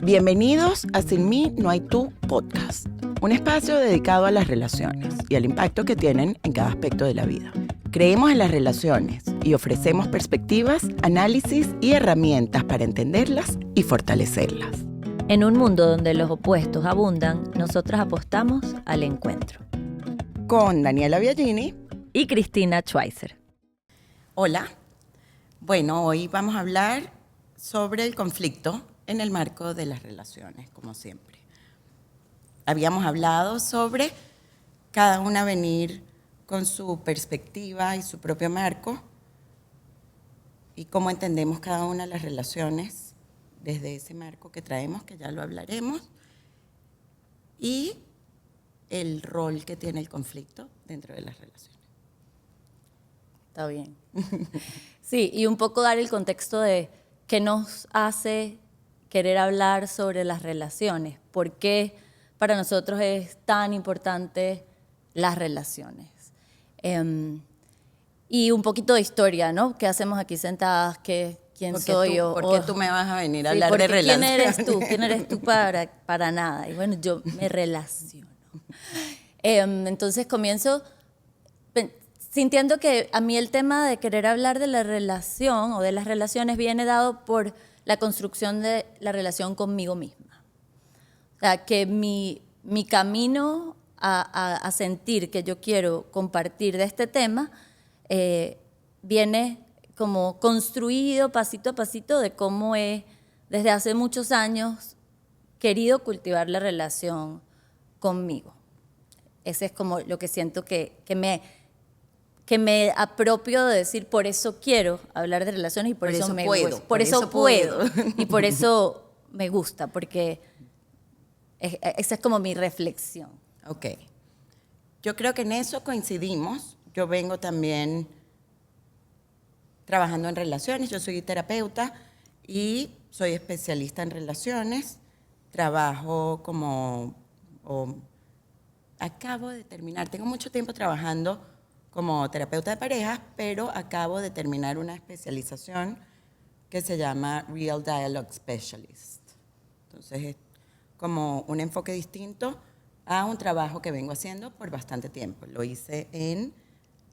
Bienvenidos a Sin mí no hay tú podcast, un espacio dedicado a las relaciones y al impacto que tienen en cada aspecto de la vida. Creemos en las relaciones y ofrecemos perspectivas, análisis y herramientas para entenderlas y fortalecerlas. En un mundo donde los opuestos abundan, nosotras apostamos al encuentro. Con Daniela Biagini Y Cristina Schweizer. Hola. Bueno, hoy vamos a hablar sobre el conflicto en el marco de las relaciones, como siempre. Habíamos hablado sobre cada una venir con su perspectiva y su propio marco y cómo entendemos cada una de las relaciones desde ese marco que traemos, que ya lo hablaremos, y el rol que tiene el conflicto dentro de las relaciones. Está bien. Sí, y un poco dar el contexto de qué nos hace querer hablar sobre las relaciones, por qué para nosotros es tan importante las relaciones. Y un poquito de historia, ¿no? ¿Qué hacemos aquí sentadas? ¿Quién soy yo? ¿Por qué tú me vas a venir a hablar de ¿quién relaciones? eres tú? ¿Quién eres tú para nada? Y bueno, yo me relaciono. Entonces comienzo sintiendo que a mí el tema de querer hablar de la relación o de las relaciones viene dado por la construcción de la relación conmigo misma. O sea, que mi camino a sentir que yo quiero compartir de este tema viene como construido pasito a pasito de cómo he, desde hace muchos años, querido cultivar la relación conmigo. Ese es como lo que siento que me apropio de decir, por eso quiero hablar de relaciones y por eso me gusta. Por eso puedo. Y por eso me gusta, porque esa es como mi reflexión. Ok. Yo creo que en eso coincidimos. Yo vengo también trabajando en relaciones. Yo soy terapeuta y soy especialista en relaciones. Trabajo acabo de terminar, tengo mucho tiempo trabajando como terapeuta de parejas, pero acabo de terminar una especialización que se llama Real Dialogue Specialist. Entonces es como un enfoque distinto a un trabajo que vengo haciendo por bastante tiempo. Lo hice en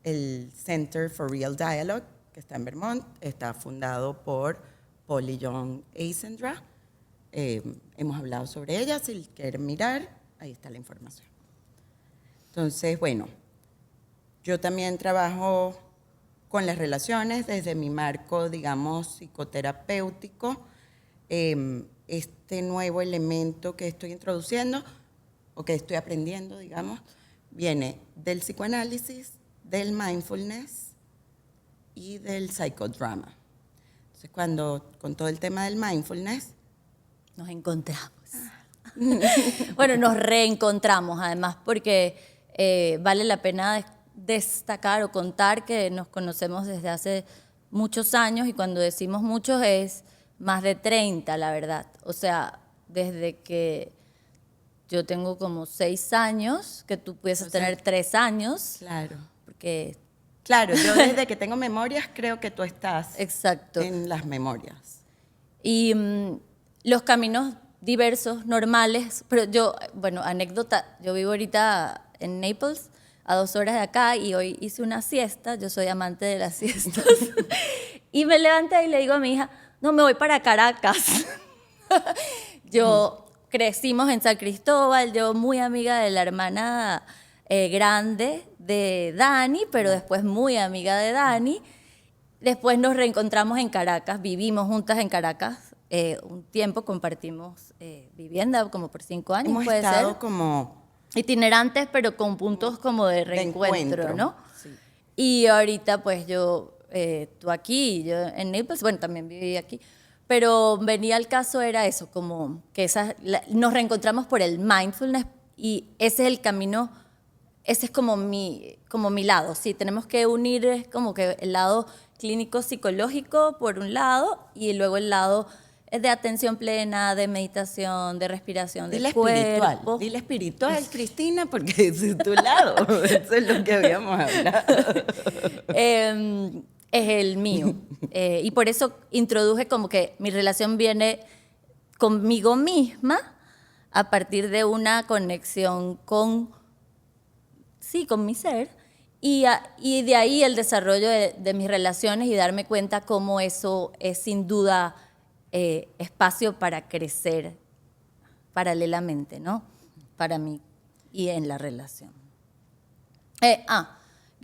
el Center for Real Dialogue, que está en Vermont. Está fundado por Polly Young Eisendra. Hemos hablado sobre ella. Si quieren mirar, ahí está la información. Entonces, bueno, yo también trabajo con las relaciones desde mi marco, digamos, psicoterapéutico. Este nuevo elemento que estoy introduciendo, o que estoy aprendiendo, digamos, viene del psicoanálisis, del mindfulness y del psicodrama. Entonces, con todo el tema del mindfulness, nos encontramos. Bueno, nos reencontramos, además, porque vale la pena destacar o contar que nos conocemos desde hace muchos años, y cuando decimos muchos es más de 30, la verdad. O sea, desde que yo tengo como 6 años, que tú puedes tener 3 años. Claro. Porque claro, yo desde que tengo memorias creo que tú estás exacto. En las memorias. Y los caminos diversos, normales, pero yo, bueno, anécdota, yo vivo ahorita en Naples, a 2 horas de acá, y hoy hice una siesta, yo soy amante de las siestas, y me levanté y le digo a mi hija, no, me voy para Caracas. Yo crecimos en San Cristóbal, yo muy amiga de la hermana grande de Dani, pero después muy amiga de Dani. Después nos reencontramos en Caracas, vivimos juntas en Caracas, un tiempo compartimos vivienda, como por 5 años. Hemos puede estado ser. como Itinerantes, pero con puntos como de reencuentro, ¿no? Sí. Y ahorita pues tú aquí, yo en Naples, bueno, también viví aquí, pero venía al caso era eso, como que nos reencontramos por el mindfulness, y ese es el camino, ese es como mi lado, sí, tenemos que unir como que el lado clínico psicológico por un lado, y luego el lado de atención plena, de meditación, de respiración del cuerpo. Dile espiritual, Cristina, porque es tu lado. Eso es lo que habíamos hablado. Es el mío. Y por eso introduje como que mi relación viene conmigo misma a partir de una conexión con, sí, con mi ser. Y de ahí el desarrollo de mis relaciones y darme cuenta cómo eso es sin duda espacio para crecer paralelamente, ¿no? Para mí y en la relación.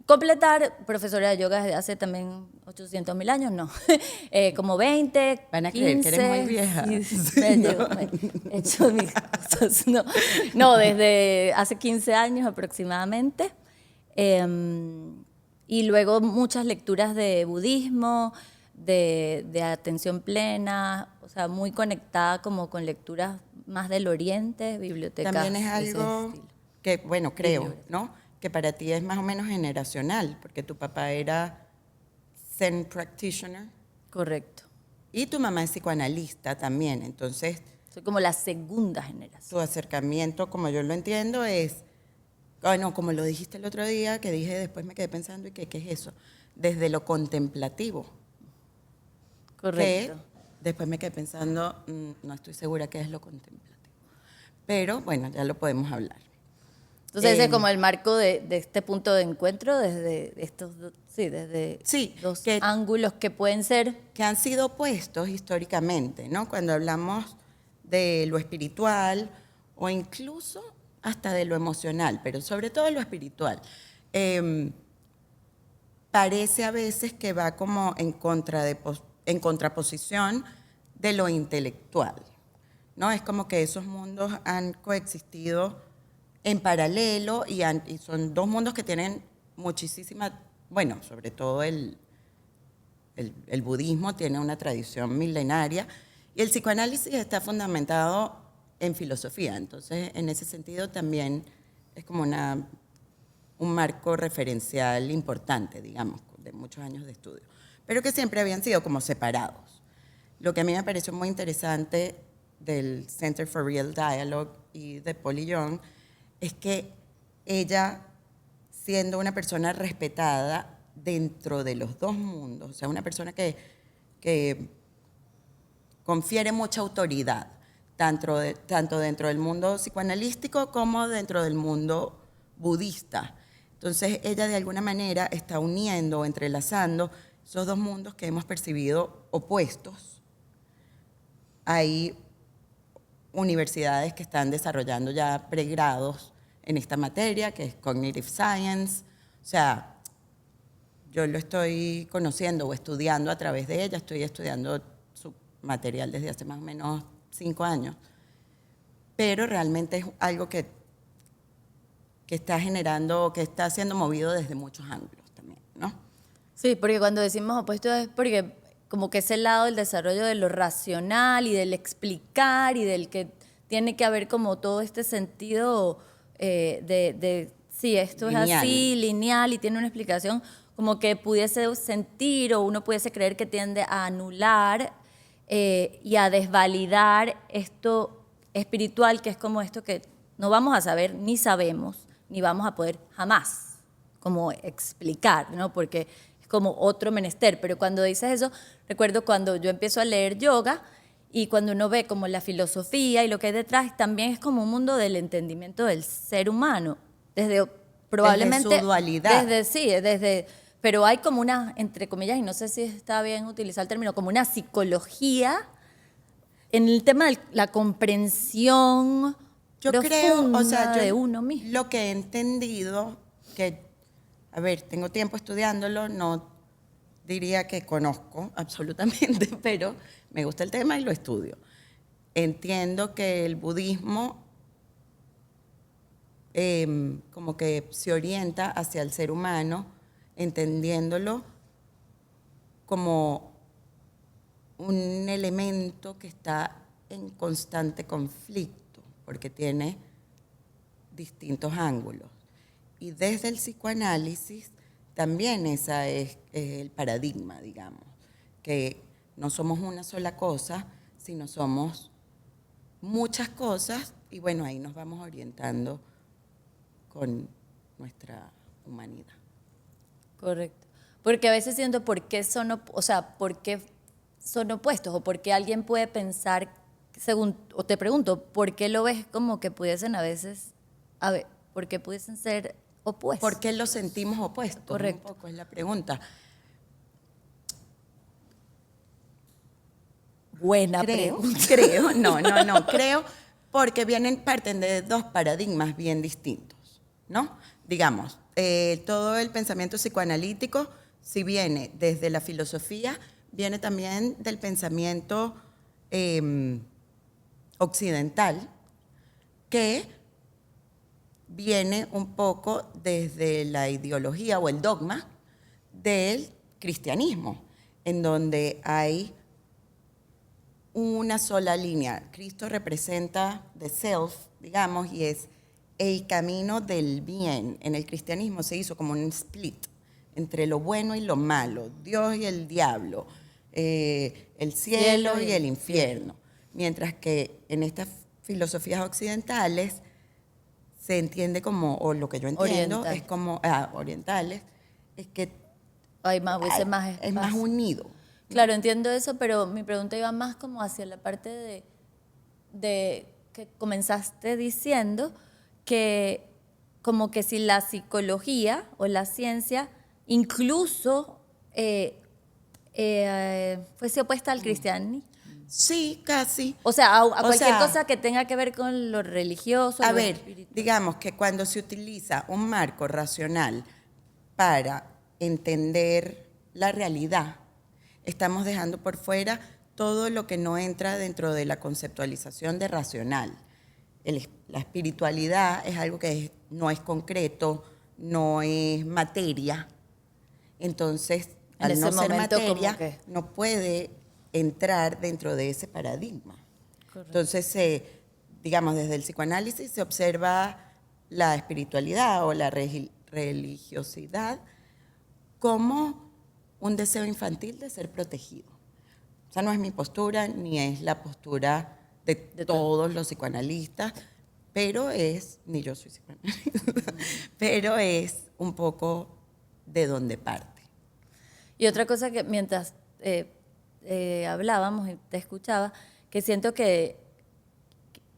Completar, profesora de yoga desde hace también 800.000 años, no. Como 20, Van a 15. creer que eres muy vieja. Sí, Sí, he hecho mis cosas, no. No, desde hace 15 años aproximadamente. Y luego muchas lecturas de budismo, de atención plena, o sea, muy conectada como con lecturas más del oriente, bibliotecas. También es de ese algo estilo. que, bueno, creo, Bibliografía. ¿no? Que para ti es más o menos generacional, porque tu papá era Zen practitioner Correcto. y tu mamá es psicoanalista también. Entonces, Soy como la segunda generación. tu acercamiento, como yo lo entiendo, es, bueno, como lo dijiste el otro día, que dije, después me quedé pensando, ¿y qué es eso? Desde lo contemplativo. Correcto. Que después me quedé pensando, no estoy segura qué es lo contemplativo. Pero bueno, ya lo podemos hablar. Entonces ese es como el marco de este punto de encuentro desde estos desde Sí, dos que ángulos que pueden ser. que han sido puestos históricamente, ¿no? Cuando hablamos de lo espiritual o incluso hasta de lo emocional, pero sobre todo lo espiritual. Parece a veces que va como en contraposición de lo intelectual, ¿no? Es como que esos mundos han coexistido en paralelo y son dos mundos que tienen muchísima, bueno, sobre todo el budismo tiene una tradición milenaria y el psicoanálisis está fundamentado en filosofía. Entonces, en ese sentido también es como un marco referencial importante, digamos, de muchos años de estudio, pero que siempre habían sido como separados. Lo que a mí me pareció muy interesante del Center for Real Dialogue y de Polly Young es que ella, siendo una persona respetada dentro de los dos mundos, o sea, una persona que confiere mucha autoridad, tanto dentro del mundo psicoanalístico como dentro del mundo budista. Entonces, ella de alguna manera está uniendo o entrelazando esos dos mundos que hemos percibido opuestos. Hay universidades que están desarrollando ya pregrados en esta materia, que es Cognitive Science. O sea, yo lo estoy conociendo o estudiando a través de ella, estoy estudiando su material desde hace más o menos 5 años, pero realmente es algo que está generando, que está siendo movido desde muchos ángulos también, ¿no? Sí, porque cuando decimos opuesto es porque como que ese lado del desarrollo de lo racional y del explicar y del que tiene que haber como todo este sentido sí, esto Lineal. es así, lineal y tiene una explicación, como que pudiese sentir o uno pudiese creer que tiende a anular y a desvalidar esto espiritual, que es como esto que no vamos a saber ni sabemos, ni vamos a poder jamás como explicar, ¿no? Porque es como otro menester. Pero cuando dices eso, recuerdo cuando yo empiezo a leer yoga y cuando uno ve como la filosofía y lo que hay detrás, también es como un mundo del entendimiento del ser humano, desde probablemente... Desde su dualidad. Pero hay como una, entre comillas, y no sé si está bien utilizar el término, como una psicología en el tema de la comprensión Yo creo, o sea, de uno mismo. lo que he entendido, que, a ver, tengo tiempo estudiándolo, no diría que conozco absolutamente, pero me gusta el tema y lo estudio. Entiendo que el budismo como que se orienta hacia el ser humano, entendiéndolo como un elemento que está en constante conflicto, porque tiene distintos ángulos. Y desde el psicoanálisis también ese es el paradigma, digamos, que no somos una sola cosa, sino somos muchas cosas y bueno, ahí nos vamos orientando con nuestra humanidad. Correcto. Porque a veces siento por qué son opuestos o por qué alguien puede pensar según, o te pregunto, ¿por qué lo ves como que pudiesen a veces, a ver, por qué pudiesen ser opuestos? ¿Por qué lo sentimos opuestos? Correcto. Un poco es la pregunta. Buena pregunta. Creo porque parten de dos paradigmas bien distintos, ¿no? Digamos, todo el pensamiento psicoanalítico, si viene desde la filosofía, viene también del pensamiento occidental, que viene un poco desde la ideología o el dogma del cristianismo, en donde hay una sola línea. Cristo representa the self, digamos, y es el camino del bien. En el cristianismo se hizo como un split entre lo bueno y lo malo, Dios y el diablo, el cielo y el infierno. Mientras que en estas filosofías occidentales se entiende como, o lo que yo entiendo, Oriental. es como, orientales, es que Hay más, hubiese más es espacio. más unido. Claro, entiendo eso, pero mi pregunta iba más como hacia la parte de que comenzaste diciendo que como que si la psicología o la ciencia incluso fuese opuesta al cristianismo. Sí, casi. O sea, a O cualquier sea, cosa que tenga que ver con lo religioso, A lo ver, espiritual. digamos que cuando se utiliza un marco racional para entender la realidad, estamos dejando por fuera todo lo que no entra dentro de la conceptualización de racional. La espiritualidad es algo que no es concreto, no es materia. Entonces, En al ese no ser momento, como materia, que- no puede entrar dentro de ese paradigma. Entonces, digamos, desde el psicoanálisis se observa la espiritualidad o la religiosidad como un deseo infantil de ser protegido. O sea, no es mi postura ni es la postura de todos los psicoanalistas, pero ni yo soy psicoanalista, pero es un poco de donde parte. Y otra cosa que mientras hablábamos y te escuchaba, que siento que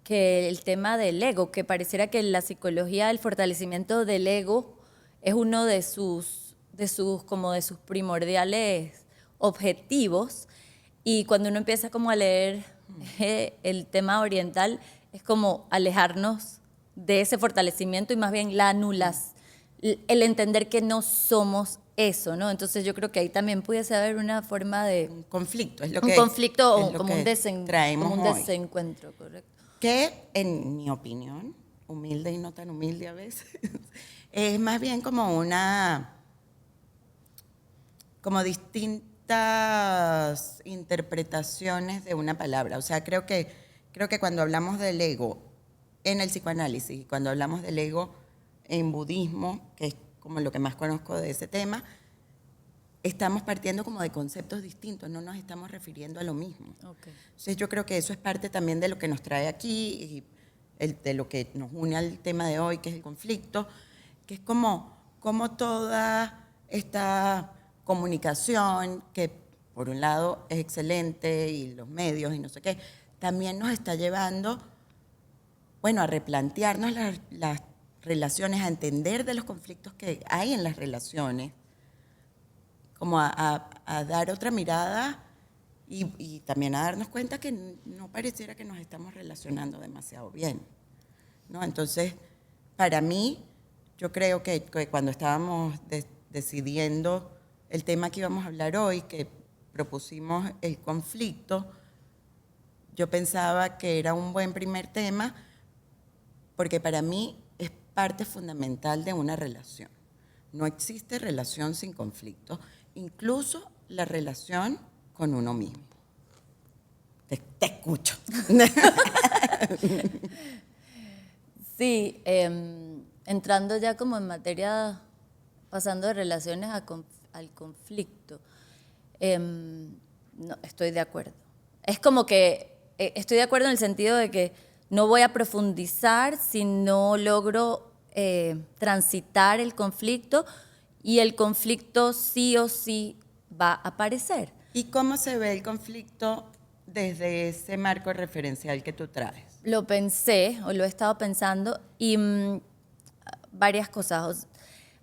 el tema del ego, que pareciera que la psicología, el fortalecimiento del ego es uno de sus primordiales objetivos. Y cuando uno empieza como a leer el tema oriental, es como alejarnos de ese fortalecimiento y más bien la anulación, el entender que no somos eso, ¿no? Entonces yo creo que ahí también pudiese haber una forma de Un conflicto, es lo un que conflicto es o lo como que traemos como un hoy. desencuentro, correcto. Que, en mi opinión, humilde y no tan humilde a veces, es más bien como como distintas interpretaciones de una palabra. O sea, creo que cuando hablamos del ego en el psicoanálisis y cuando hablamos del ego en budismo, que es como lo que más conozco de ese tema, estamos partiendo como de conceptos distintos, no nos estamos refiriendo a lo mismo. Okay. Entonces yo creo que eso es parte también de lo que nos trae aquí y de lo que nos une al tema de hoy, que es el conflicto, que es como toda esta comunicación, que por un lado es excelente y los medios y no sé qué, también nos está llevando, bueno, a replantearnos las relaciones, a entender de los conflictos que hay en las relaciones, como a dar otra mirada y también a darnos cuenta que no pareciera que nos estamos relacionando demasiado bien, ¿no? Entonces, para mí, yo creo que cuando estábamos decidiendo el tema que íbamos a hablar hoy, que propusimos el conflicto, yo pensaba que era un buen primer tema porque para mí es parte fundamental de una relación. No existe relación sin conflicto, incluso la relación con uno mismo. Te escucho. Sí, entrando ya como en materia, pasando de relaciones al conflicto, no, estoy de acuerdo. Es como que estoy de acuerdo en el sentido de que no voy a profundizar si no logro transitar el conflicto y el conflicto sí o sí va a aparecer. ¿Y cómo se ve el conflicto desde ese marco referencial que tú traes? Lo pensé, o lo he estado pensando, y varias cosas.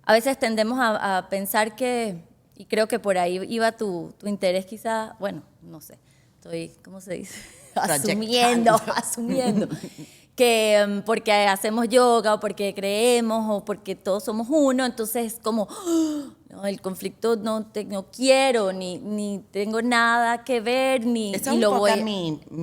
A veces tendemos a pensar que, y creo que por ahí iba tu interés quizá, bueno, no sé, estoy, ¿cómo se dice? Asumiendo, que porque hacemos yoga o porque creemos o porque todos somos uno, entonces como, ¡oh! No, el conflicto no quiero, ni tengo nada que ver, ni Esa y es lo un poco voy. mi Tu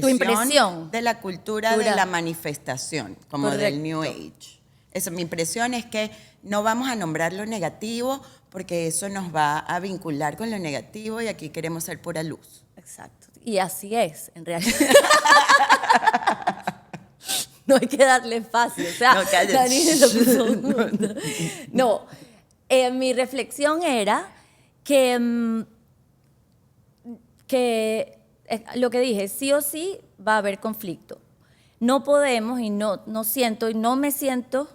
impresión, impresión. de la cultura de la manifestación, como del New Correcto. Age. Eso, mi impresión es que no vamos a nombrar lo negativo porque eso nos va a vincular con lo negativo y aquí queremos ser pura luz. Exacto. Y así es, en realidad. No hay que darle espacio. O sea, No, cállate. Dani lo puso. No, mi reflexión era que, lo que dije, sí o sí va a haber conflicto. No podemos y no siento y no me siento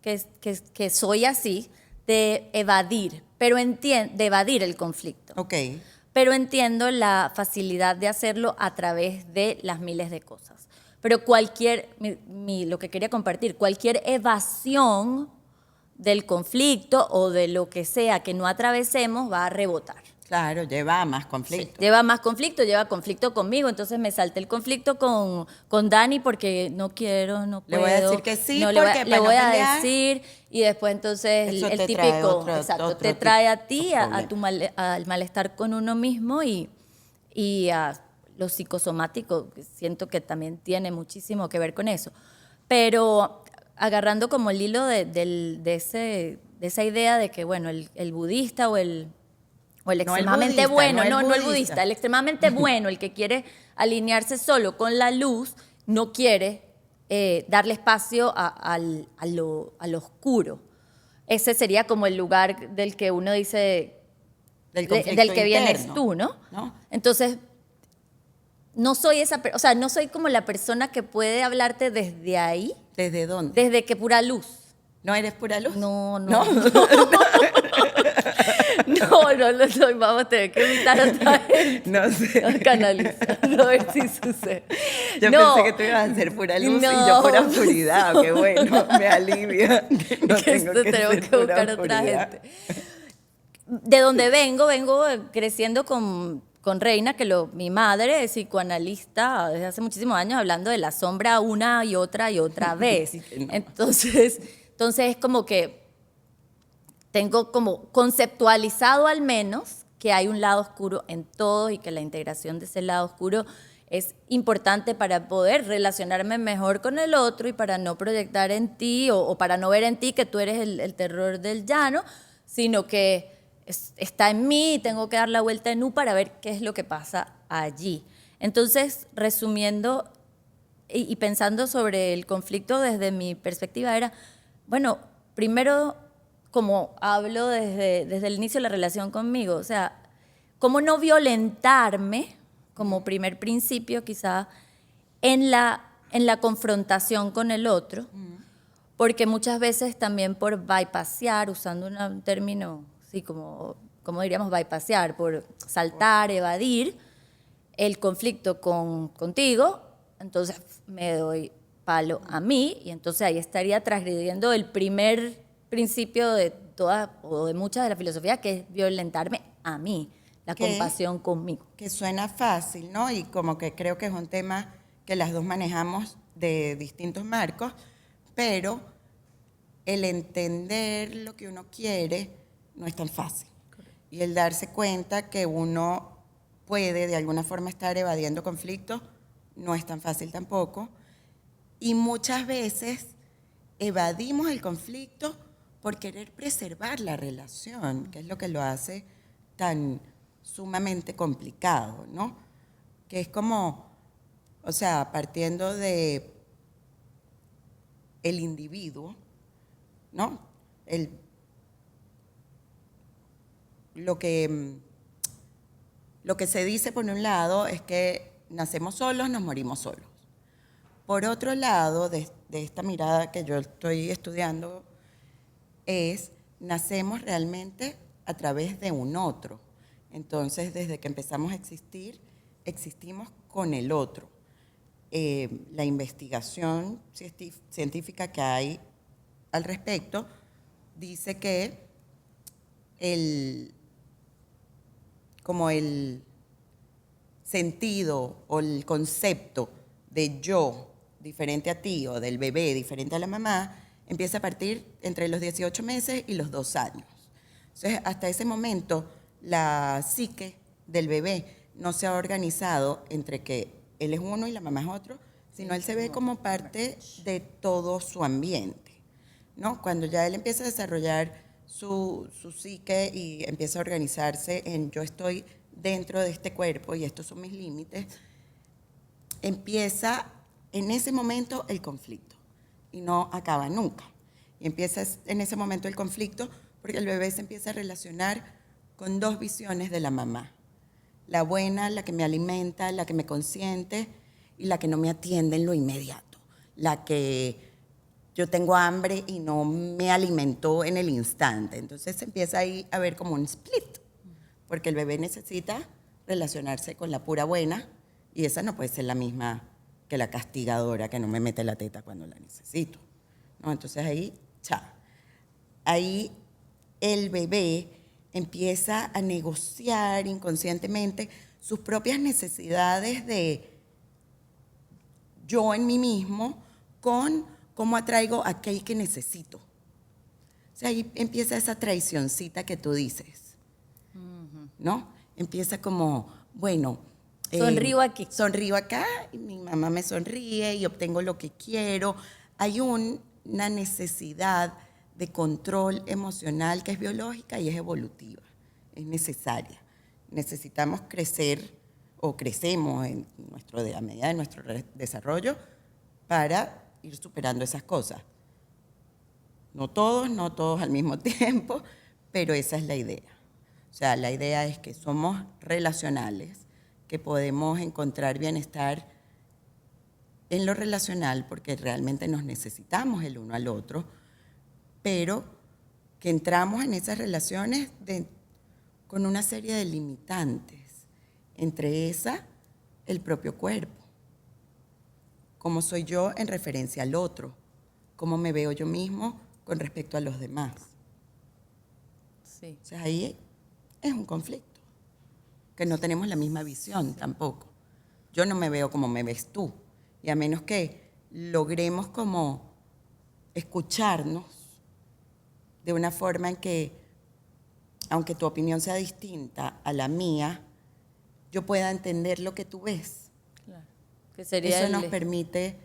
que soy así de evadir, pero de evadir el conflicto. Ok. Pero entiendo la facilidad de hacerlo a través de las miles de cosas. Pero lo que quería compartir, cualquier evasión del conflicto o de lo que sea que no atravesemos va a rebotar. Claro, lleva a más Sí, conflicto. lleva conflicto conmigo, entonces me salté el conflicto con Dani porque no quiero, no Le puedo. voy a decir que sí, no, porque le para no voy a pelear, decir y después entonces eso el te trae típico, exacto, otro te trae a tipo ti de a tu problema. al malestar con uno mismo y a lo psicosomático, que siento que también tiene muchísimo que ver con eso. Pero agarrando como el hilo de esa idea de que, bueno, el budista o el No el extremadamente budista, bueno, no el no el budista, budista. el extremadamente bueno, el que quiere alinearse solo con la luz, no quiere darle espacio a lo oscuro. Ese sería como el lugar del que uno dice, Del conflicto del que vienes interno, tú, ¿no? ¿no? Entonces, no soy o sea, no soy como la persona que puede hablarte desde ahí, ¿Desde dónde? desde que pura luz. ¿No eres pura luz? No, ¿No? lo soy. Vamos a tener que invitar a otra gente. No sé. A canalizar, a ver si sucede. Yo No, pensé que tú ibas a ser pura luz y no, yo pura oscuridad. Qué bueno, me alivia que no que tengo que tenemos ser que pura buscar otra oscuridad. gente. De donde vengo creciendo con Reina, que mi madre es psicoanalista desde hace muchísimos años, hablando de la sombra una y otra vez. Que no. Entonces es como que tengo como conceptualizado al menos que hay un lado oscuro en todo y que la integración de ese lado oscuro es importante para poder relacionarme mejor con el otro y para no proyectar en ti o para no ver en ti que tú eres el terror del llano, sino que está en mí y tengo que dar la vuelta en U para ver qué es lo que pasa allí. Entonces, resumiendo y pensando sobre el conflicto desde mi perspectiva era, bueno, primero, como hablo desde el inicio de la relación conmigo, o sea, cómo no violentarme como primer principio quizá en la confrontación con el otro, porque muchas veces también por bypassear, usando un término así como diríamos bypassear, por saltar, evadir el conflicto contigo, entonces me doy palo a mí y entonces ahí estaría transgrediendo el primer principio de todas o de muchas de la filosofía, que es violentarme a mí, la compasión conmigo. Que suena fácil, ¿no? Y como que creo que es un tema que las dos manejamos de distintos marcos, pero el entender lo que uno quiere no es tan fácil. Y el darse cuenta que uno puede de alguna forma estar evadiendo conflictos no es tan fácil tampoco. Y muchas veces evadimos el conflicto por querer preservar la relación, que es lo que lo hace tan sumamente complicado, ¿no? Que es como, o sea, partiendo de el individuo, ¿no? Lo que se dice por un lado es que nacemos solos, nos morimos solos. Por otro lado, de esta mirada que yo estoy estudiando, nacemos realmente a través de un otro. Entonces, desde que empezamos a existir, existimos con el otro. La investigación científica que hay al respecto dice que como el sentido o el concepto de yo diferente a ti o del bebé diferente a la mamá empieza a partir entre los 18 meses y los 2 años. Entonces, hasta ese momento, la psique del bebé no se ha organizado entre que él es uno y la mamá es otro, sino él se ve como parte de todo su ambiente, ¿no? Cuando ya él empieza a desarrollar su psique y empieza a organizarse en yo estoy dentro de este cuerpo y estos son mis límites, empieza en ese momento el conflicto y no acaba nunca. Y empieza en ese momento el conflicto porque el bebé se empieza a relacionar con 2 visiones de la mamá. La buena, la que me alimenta, la que me consiente, y la que no me atiende en lo inmediato. La que yo tengo hambre y no me alimentó en el instante. Entonces empieza ahí a ver como un split, porque el bebé necesita relacionarse con la pura buena, y esa no puede ser la misma que la castigadora que no me mete la teta cuando la necesito, ¿no? Entonces ahí el bebé empieza a negociar inconscientemente sus propias necesidades de yo en mí mismo con cómo atraigo a aquel que necesito. O sea, ahí empieza esa traicioncita que tú dices, ¿no? Empieza como, bueno, Sonrío aquí. Sonrío acá, y mi mamá me sonríe y obtengo lo que quiero. Hay una necesidad de control emocional que es biológica y es evolutiva, es necesaria. Necesitamos crecer o crecemos a medida de nuestro desarrollo para ir superando esas cosas. No todos al mismo tiempo, pero esa es la idea. O sea, la idea es que somos relacionales, que podemos encontrar bienestar en lo relacional porque realmente nos necesitamos el uno al otro, pero que entramos en esas relaciones con una serie de limitantes, entre esa, el propio cuerpo. Cómo soy yo en referencia al otro, cómo me veo yo mismo con respecto a los demás. Sí. O sea, ahí es un conflicto, que no tenemos la misma visión tampoco. Yo no me veo como me ves tú, y a menos que logremos como escucharnos de una forma en que, aunque tu opinión sea distinta a la mía, yo pueda entender lo que tú ves. Claro. Que sería Eso nos permite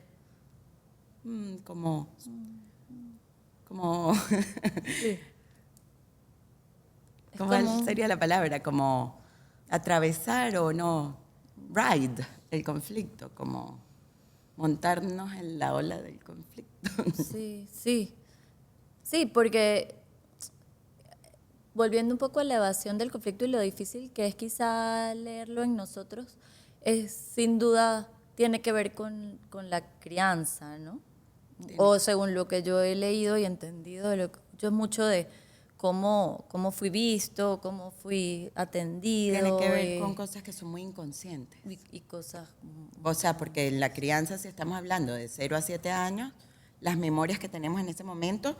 como Sí. ¿Cuál sería la palabra? Como atravesar o no, ride el conflicto, como montarnos en la ola del conflicto. Sí, sí. Sí, porque volviendo un poco a la evasión del conflicto y lo difícil que es quizá leerlo en nosotros, es sin duda tiene que ver con la crianza, ¿no? O según lo que yo he leído y entendido, yo es mucho de cómo fui visto, cómo fui atendido. Tiene que ver con cosas que son muy inconscientes. Y cosas... O sea, porque en la crianza, si estamos hablando de 0 a 7 años, las memorias que tenemos en ese momento,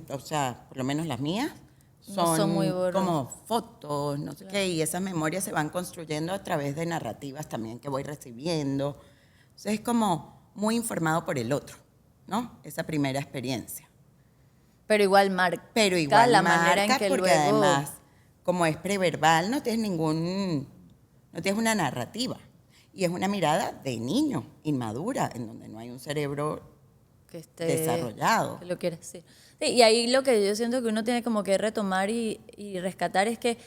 o sea, por lo menos las mías, son muy como fotos, no sé qué, y esas memorias se van construyendo a través de narrativas también que voy recibiendo. O sea, es como muy informado por el otro, ¿no? Esa primera experiencia. Pero igual marca la manera en que porque luego... además, como es preverbal, no tienes una narrativa. Y es una mirada de niño, inmadura, en donde no hay un cerebro que esté desarrollado. Que lo quiere decir. Sí, y ahí lo que yo siento que uno tiene como que retomar y rescatar es que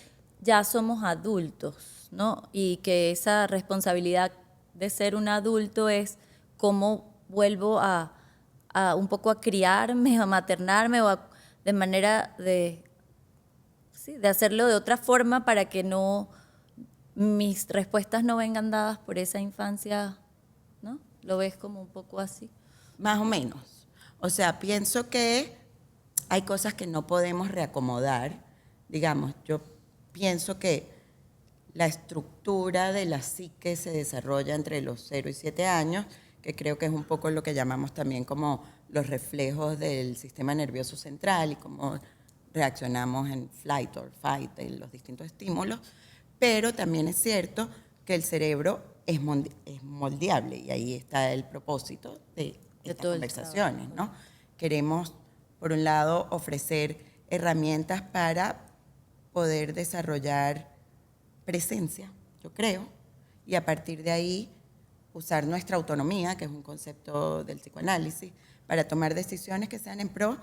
ya somos adultos, ¿no? Y que esa responsabilidad de ser un adulto es cómo vuelvo a un poco a criarme, a maternarme de manera de hacerlo de otra forma para que no mis respuestas no vengan dadas por esa infancia, ¿no? ¿Lo ves como un poco así? Más o menos. O sea, pienso que hay cosas que no podemos reacomodar. Digamos, yo pienso que la estructura de la psique se desarrolla entre los 0 y 7 años, que creo que es un poco lo que llamamos también como los reflejos del sistema nervioso central y cómo reaccionamos en flight or fight, en los distintos estímulos. Pero también es cierto que el cerebro es moldeable y ahí está el propósito de estas conversaciones, ¿no? Queremos, por un lado, ofrecer herramientas para poder desarrollar presencia, yo creo, y a partir de ahí usar nuestra autonomía, que es un concepto del psicoanálisis, para tomar decisiones que sean en pro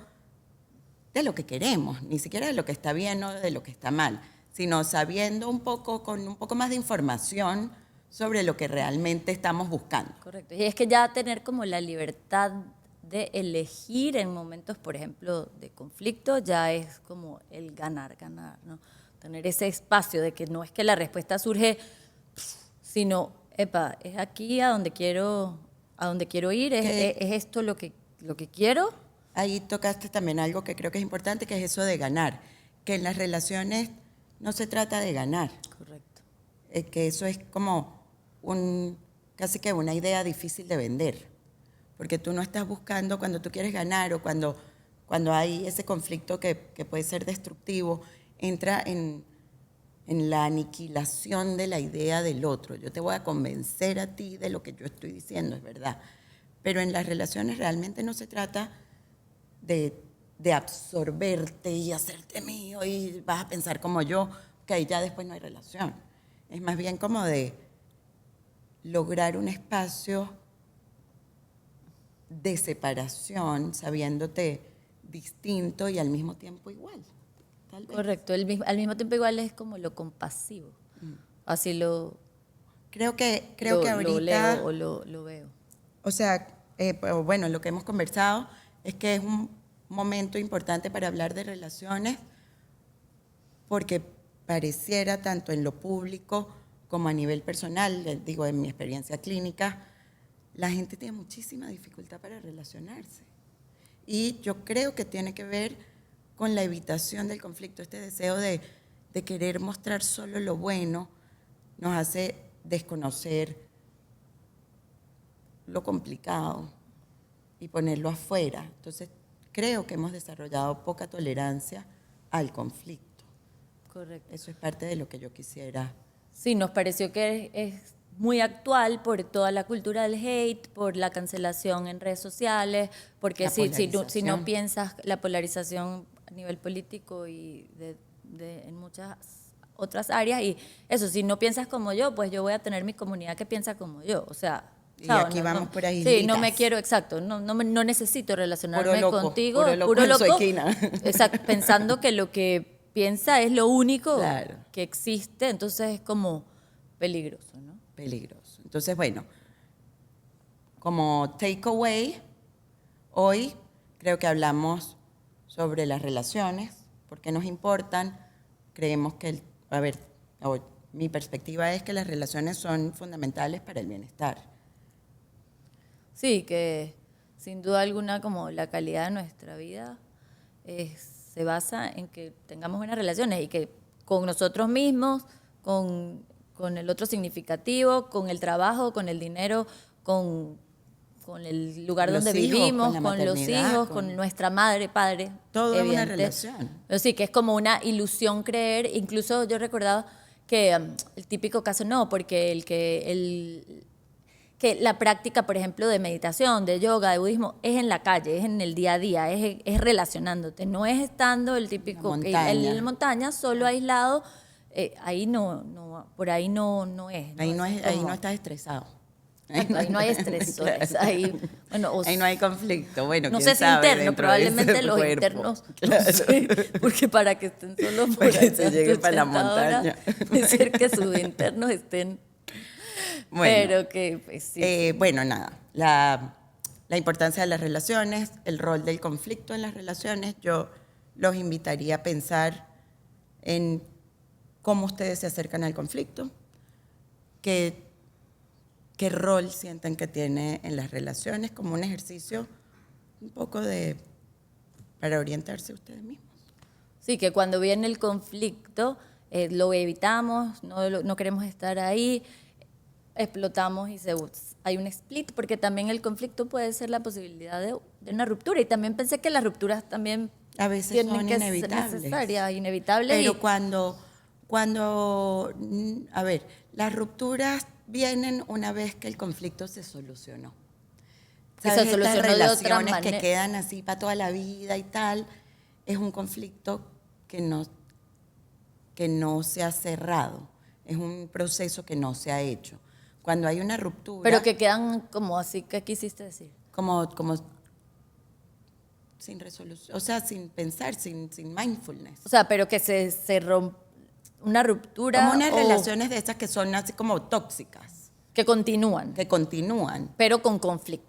de lo que queremos, ni siquiera de lo que está bien o de lo que está mal, sino sabiendo un poco, con un poco más de información sobre lo que realmente estamos buscando. Correcto. Y es que ya tener como la libertad de elegir en momentos, por ejemplo, de conflicto, ya es como el ganar, ¿no? Tener ese espacio de que no es que la respuesta surge, sino, epa, es aquí a donde quiero ir, es esto lo que quiero. Ahí tocaste también algo que creo que es importante, que es eso de ganar, que en las relaciones no se trata de ganar. Correcto. Que eso es como casi que una idea difícil de vender, porque tú no estás buscando cuando tú quieres ganar o cuando hay ese conflicto que puede ser destructivo, entra en la aniquilación de la idea del otro. Yo te voy a convencer a ti de lo que yo estoy diciendo, es verdad. Pero en las relaciones realmente no se trata de absorberte y hacerte mío y vas a pensar como yo, que ahí ya después no hay relación. Es más bien como de lograr un espacio de separación, sabiéndote distinto y al mismo tiempo igual. Tal vez. Correcto, al mismo tiempo igual es como lo compasivo. Así creo que ahorita lo leo o lo veo. O sea, bueno, lo que hemos conversado es que es un momento importante para hablar de relaciones porque pareciera tanto en lo público como a nivel personal, les digo, en mi experiencia clínica, la gente tiene muchísima dificultad para relacionarse. Y yo creo que tiene que ver con la evitación del conflicto, este deseo de querer mostrar solo lo bueno nos hace desconocer lo complicado y ponerlo afuera. Entonces, creo que hemos desarrollado poca tolerancia al conflicto. Correcto. Eso es parte de lo que yo quisiera. Sí, nos pareció que es muy actual por toda la cultura del hate, por la cancelación en redes sociales, porque si no piensas la polarización a nivel político y en muchas otras áreas, y eso, si no piensas como yo, pues yo voy a tener mi comunidad que piensa como yo, o sea... Y aquí vamos por ahí. Sí, no me quiero, exacto, no necesito relacionarme contigo. Puro loco en su esquina. Exacto, pensando que lo que piensa es lo único claro. que existe, entonces es como peligroso, ¿no? Peligroso. Entonces, bueno, como takeaway, hoy creo que hablamos sobre las relaciones, por qué nos importan. Creemos que, mi perspectiva es que las relaciones son fundamentales para el bienestar. Sí, que sin duda alguna como la calidad de nuestra vida se basa en que tengamos buenas relaciones y que con nosotros mismos, con el otro significativo, con el trabajo, con el dinero, con el lugar donde vivimos, con los hijos, con nuestra madre, padre. Todo es una relación. Pero sí, que es como una ilusión creer. Incluso yo recordaba que el típico caso, no, porque que la práctica, por ejemplo, de meditación, de yoga, de budismo, es en la calle, es en el día a día, es relacionándote, no es estando el típico en la montaña, solo aislado, ahí por ahí no es. Ahí no estás estresado. Ahí no hay estresores, ahí no hay conflicto. Bueno, no sé si interno, probablemente los internos, claro. No sé, porque para que estén solos por allá, se lleguen para la montaña. Puede ser que sus internos estén... Bueno, pero que pues, sí. Bueno, nada, la importancia de las relaciones, el rol del conflicto en las relaciones, yo los invitaría a pensar en cómo ustedes se acercan al conflicto, qué rol sienten que tiene en las relaciones, como un ejercicio un poco para orientarse ustedes mismos. Sí, que cuando viene el conflicto, lo evitamos, no queremos estar ahí, explotamos y hay un split, porque también el conflicto puede ser la posibilidad de una ruptura. Y también pensé que las rupturas también A veces tienen son que inevitables. ser necesarias, inevitables. Pero y- a ver, las rupturas vienen una vez que el conflicto se solucionó. Que se ¿Sabes? solucionó Estas de otra relaciones que manera. quedan así para toda la vida y tal, es un conflicto que no se ha cerrado, es un proceso que no se ha hecho. Cuando hay una ruptura, Pero que quedan como así, ¿qué quisiste decir? como sin resolución, o sea, sin pensar, sin mindfulness. O sea, pero que se rompe una ruptura Como unas o relaciones de esas que son así como tóxicas, que continúan, que continúan. pero con conflicto.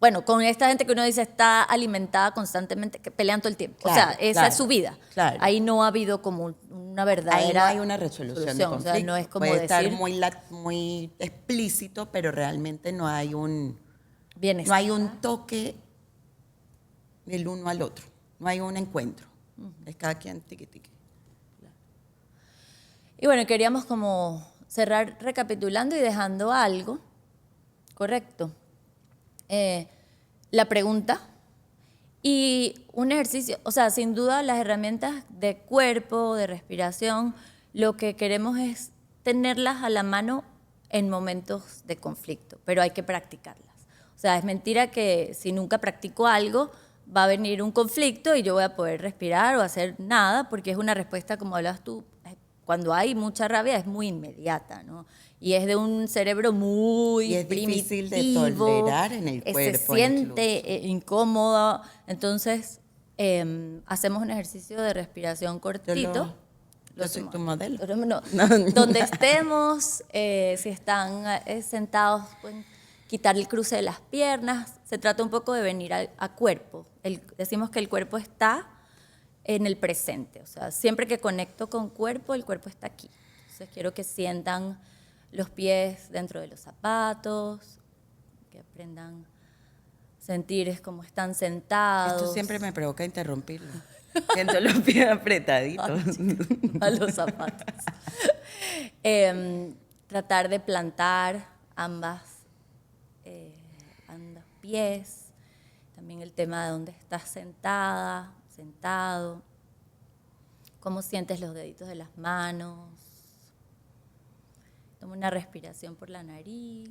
Bueno, con esta gente que uno dice está alimentada constantemente, que pelean todo el tiempo. O sea, Claro, esa claro, es su vida. claro. Ahí no ha habido como una Ahí verdadera no hay una resolución de O conflicto. sea, no es como Puede decir estar muy explícito, pero realmente no hay un bienestar. toque del uno al otro. No hay un encuentro. Es cada quien tiqui tiqui. Y bueno, queríamos como cerrar recapitulando y dejando algo, correcto. La pregunta y un ejercicio, o sea, sin duda las herramientas de cuerpo, de respiración, lo que queremos es tenerlas a la mano en momentos de conflicto, pero hay que practicarlas. O sea, es mentira que si nunca practico algo, va a venir un conflicto y yo voy a poder respirar o hacer nada, porque es una respuesta, como hablas tú, cuando hay mucha rabia es muy inmediata, ¿no? Y es de un cerebro muy Y es difícil de primitivo, tolerar en el cuerpo se siente incómodo. Entonces, hacemos un ejercicio de respiración cortito. Yo soy tu modelo. No, donde estemos, si están sentados, pueden quitar el cruce de las piernas. Se trata un poco de venir a cuerpo. Decimos que el cuerpo está en el presente. O sea, siempre que conecto con cuerpo, el cuerpo está aquí. Entonces quiero que sientan los pies dentro de los zapatos, que aprendan a sentir cómo están sentados. Esto siempre me provoca interrumpirlo. Siento los pies apretaditos. A los zapatos. Tratar de plantar ambos pies. También el tema de dónde estás sentada, sentado. Cómo sientes los deditos de las manos. Toma una respiración por la nariz.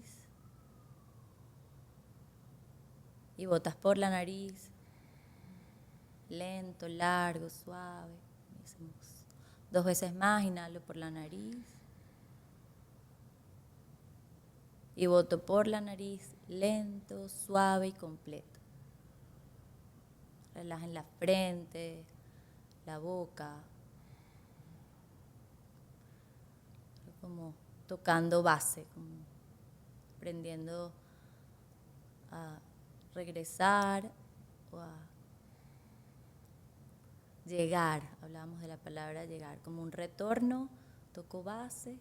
Y botas por la nariz. Lento, largo, suave. Hacemos 2 veces más, inhalo por la nariz. Y boto por la nariz, lento, suave y completo. Relajen la frente, la boca. Como tocando base, como aprendiendo a regresar o a llegar. Hablábamos de la palabra llegar, como un retorno, toco base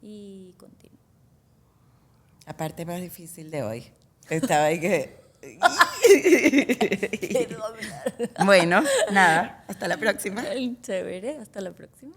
y continúo. La parte más difícil de hoy. Estaba ahí que... Quiero hablar. Bueno, nada, hasta la próxima. Chévere, hasta la próxima.